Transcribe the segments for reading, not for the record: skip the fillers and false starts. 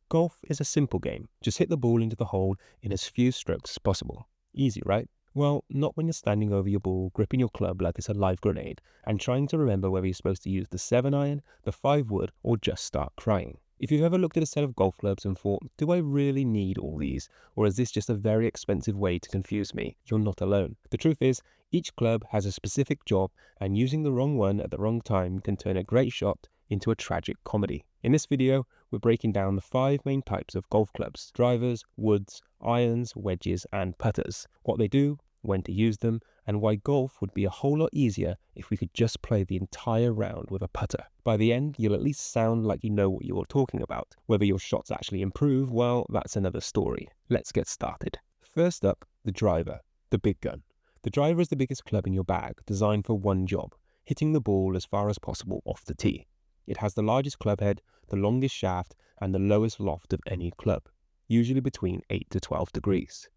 Golf is a simple game. Just hit the ball into the hole in as few strokes as possible. Easy, right? Well, not when you're standing over your ball, gripping your club like it's a live grenade, and trying to remember whether you're supposed to use the 7-iron, the 5-wood, or just start crying. If you've ever looked at a set of golf clubs and thought, do I really need all these, or is this just a very expensive way to confuse me? You're not alone. The truth is, each club has a specific job, and using the wrong one at the wrong time can turn a great shot into a tragic comedy. In this video, we're breaking down the 5 main types of golf clubs: drivers, woods, irons, wedges, and putters. What they do, when to use them, and why golf would be a whole lot easier if we could just play the entire round with a putter. By the end, you'll at least sound like you know what you're talking about. Whether your shots actually improve, well, that's another story. Let's get started. First up, the driver, the big gun. The driver is the biggest club in your bag, designed for one job: hitting the ball as far as possible off the tee. It has the largest club head, the longest shaft, and the lowest loft of any club, usually between 8 to 12 degrees.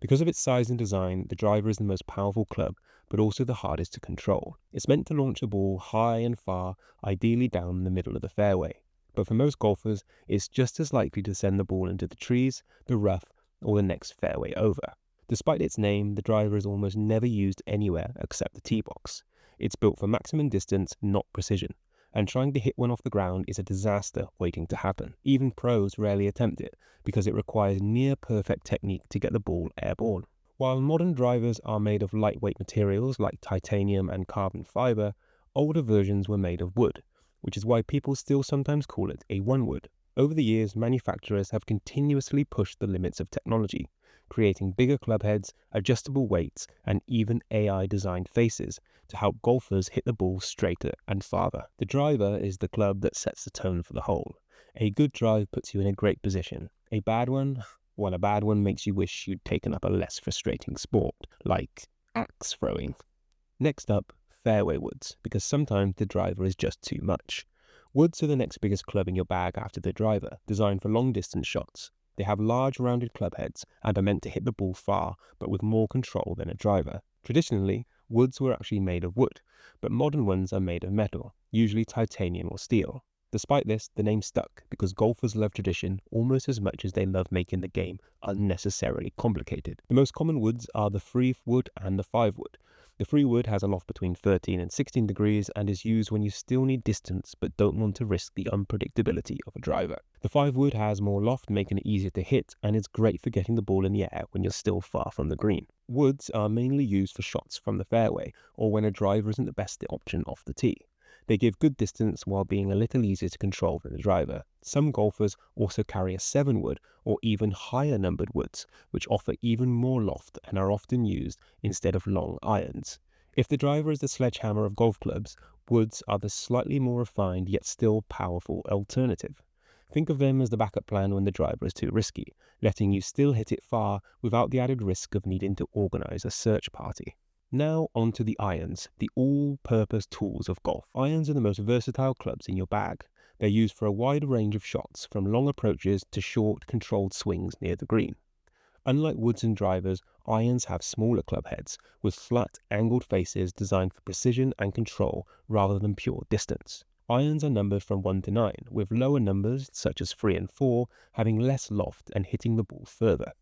Because of its size and design, the driver is the most powerful club, but also the hardest to control. It's meant to launch the ball high and far, ideally down the middle of the fairway. But for most golfers, it's just as likely to send the ball into the trees, the rough, or the next fairway over. Despite its name, the driver is almost never used anywhere except the tee box. It's built for maximum distance, not precision, and trying to hit one off the ground is a disaster waiting to happen. Even pros rarely attempt it because it requires near-perfect technique to get the ball airborne. While modern drivers are made of lightweight materials like titanium and carbon fiber, older versions were made of wood, which is why people still sometimes call it a one-wood. Over the years, manufacturers have continuously pushed the limits of technology, creating bigger club heads, adjustable weights, and even AI-designed faces to help golfers hit the ball straighter and farther. The driver is the club that sets the tone for the hole. A good drive puts you in a great position. A bad one? Well, a bad one makes you wish you'd taken up a less frustrating sport, like axe throwing. Next up, fairway woods, because sometimes the driver is just too much. Woods are the next biggest club in your bag after the driver, designed for long-distance shots. They have large rounded club heads and are meant to hit the ball far, but with more control than a driver. Traditionally, woods were actually made of wood, but modern ones are made of metal, usually titanium or steel. Despite this, the name stuck because golfers love tradition almost as much as they love making the game unnecessarily complicated. The most common woods are the 3-wood and the 5-wood. The 3-wood has a loft between 13 and 16 degrees and is used when you still need distance but don't want to risk the unpredictability of a driver. The 5-wood has more loft, making it easier to hit, and is great for getting the ball in the air when you're still far from the green. Woods are mainly used for shots from the fairway or when a driver isn't the best option off the tee. They give good distance while being a little easier to control than the driver. Some golfers also carry a 7-wood or even higher numbered woods, which offer even more loft and are often used instead of long irons. If the driver is the sledgehammer of golf clubs, woods are the slightly more refined yet still powerful alternative. Think of them as the backup plan when the driver is too risky, letting you still hit it far without the added risk of needing to organize a search party. Now onto the irons, the all-purpose tools of golf. Irons are the most versatile clubs in your bag. They're used for a wide range of shots, from long approaches to short, controlled swings near the green. Unlike woods and drivers, irons have smaller club heads, with flat, angled faces designed for precision and control rather than pure distance. Irons are numbered from 1 to 9, with lower numbers, such as 3 and 4, having less loft and hitting the ball further,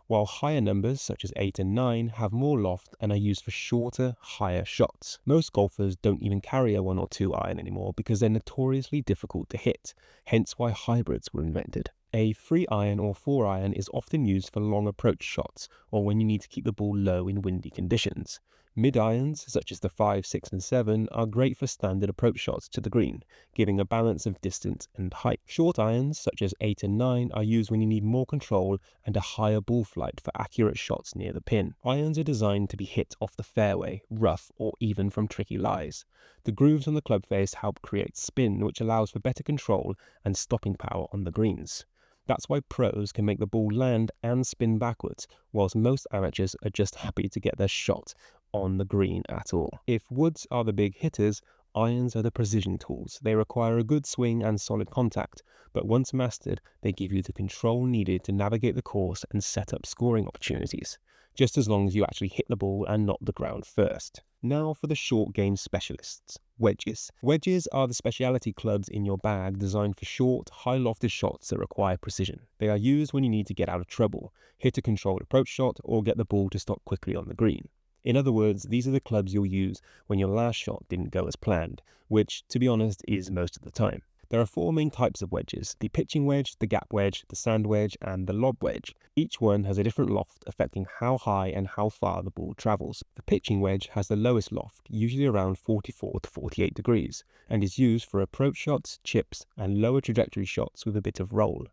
while higher numbers, such as 8 and 9, have more loft and are used for shorter, higher shots. Most golfers don't even carry a 1 or 2 iron anymore because they're notoriously difficult to hit, hence why hybrids were invented. A 3-iron or 4-iron is often used for long approach shots or when you need to keep the ball low in windy conditions. Mid-irons, such as the 5, 6, and 7, are great for standard approach shots to the green, giving a balance of distance and height. Short irons, such as 8 and 9, are used when you need more control and a higher ball flight for accurate shots near the pin. Irons are designed to be hit off the fairway, rough, or even from tricky lies. The grooves on the club face help create spin, which allows for better control and stopping power on the greens. That's why pros can make the ball land and spin backwards, whilst most amateurs are just happy to get their shot on the green at all. If woods are the big hitters, Irons are the precision tools. They require a good swing and solid contact, but once mastered, they give you the control needed to navigate the course and set up scoring opportunities, just as long as you actually hit the ball and not the ground first. Now for the short game specialists, wedges. Wedges are the specialty clubs in your bag designed for short, high-lofted shots that require precision. They are used when you need to get out of trouble, hit a controlled approach shot, or get the ball to stop quickly on the green. In other words, these are the clubs you'll use when your last shot didn't go as planned, which, to be honest, is most of the time. There are four main types of wedges: the pitching wedge, the gap wedge, the sand wedge, and the lob wedge. Each one has a different loft affecting how high and how far the ball travels. The pitching wedge has the lowest loft, usually around 44 to 48 degrees, and is used for approach shots, chips, and lower trajectory shots with a bit of roll.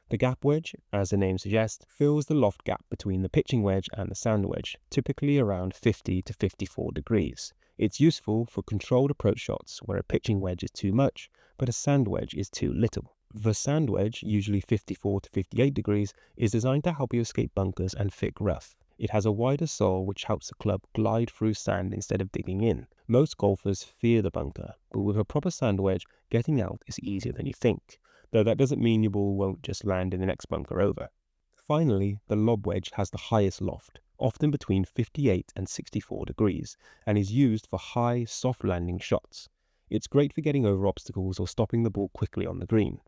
The gap wedge, as the name suggests, fills the loft gap between the pitching wedge and the sand wedge, typically around 50 to 54 degrees. It's useful for controlled approach shots where a pitching wedge is too much, but a sand wedge is too little. The sand wedge, usually 54 to 58 degrees, is designed to help you escape bunkers and thick rough. It has a wider sole which helps the club glide through sand instead of digging in. Most golfers fear the bunker, but with a proper sand wedge, getting out is easier than you think, though that doesn't mean your ball won't just land in the next bunker over. Finally, the lob wedge has the highest loft, often between 58 and 64 degrees, and is used for high, soft landing shots. It's great for getting over obstacles or stopping the ball quickly on the green.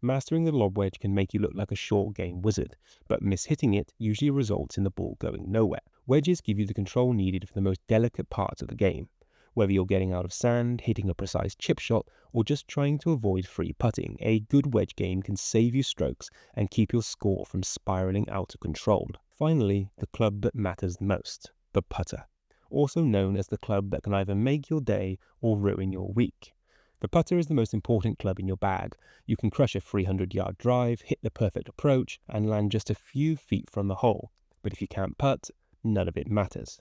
Mastering the lob wedge can make you look like a short game wizard, but mishitting it usually results in the ball going nowhere. Wedges give you the control needed for the most delicate parts of the game. Whether you're getting out of sand, hitting a precise chip shot, or just trying to avoid free putting, a good wedge game can save you strokes and keep your score from spiraling out of control. Finally, the club that matters most, the putter, also known as the club that can either make your day or ruin your week. The putter is the most important club in your bag. You can crush a 300-yard drive, hit the perfect approach, and land just a few feet from the hole. But if you can't putt, none of it matters.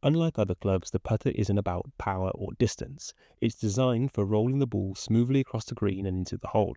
Unlike other clubs, the putter isn't about power or distance. It's designed for rolling the ball smoothly across the green and into the hole.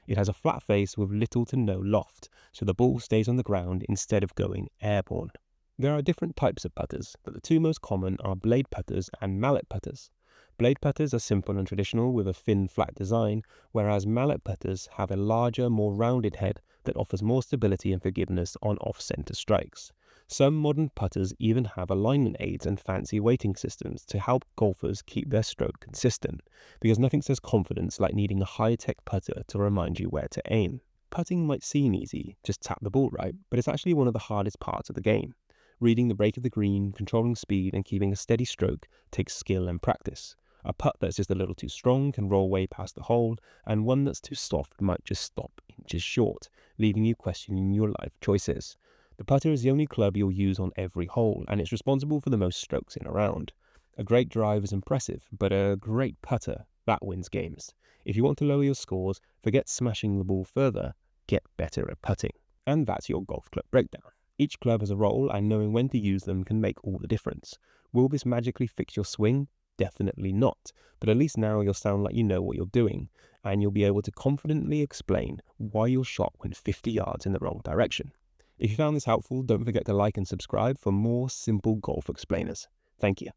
It has a flat face with little to no loft, so the ball stays on the ground instead of going airborne. There are different types of putters, but the two most common are blade putters and mallet putters. Blade putters are simple and traditional with a thin, flat design, whereas mallet putters have a larger, more rounded head that offers more stability and forgiveness on off-center strikes. Some modern putters even have alignment aids and fancy weighting systems to help golfers keep their stroke consistent, because nothing says confidence like needing a high-tech putter to remind you where to aim. Putting might seem easy, just tap the ball right, but it's actually one of the hardest parts of the game. Reading the break of the green, controlling speed, and keeping a steady stroke takes skill and practice. A putt that's just a little too strong can roll way past the hole, and one that's too soft might just stop inches short, leaving you questioning your life choices. The putter is the only club you'll use on every hole, and it's responsible for the most strokes in a round. A great drive is impressive, but a great putter, that wins games. If you want to lower your scores, forget smashing the ball further, get better at putting. And that's your golf club breakdown. Each club has a role, and knowing when to use them can make all the difference. Will this magically fix your swing? Definitely not, but at least now you'll sound like you know what you're doing, and you'll be able to confidently explain why your shot went 50 yards in the wrong direction. If you found this helpful, don't forget to like and subscribe for more simple golf explainers. Thank you.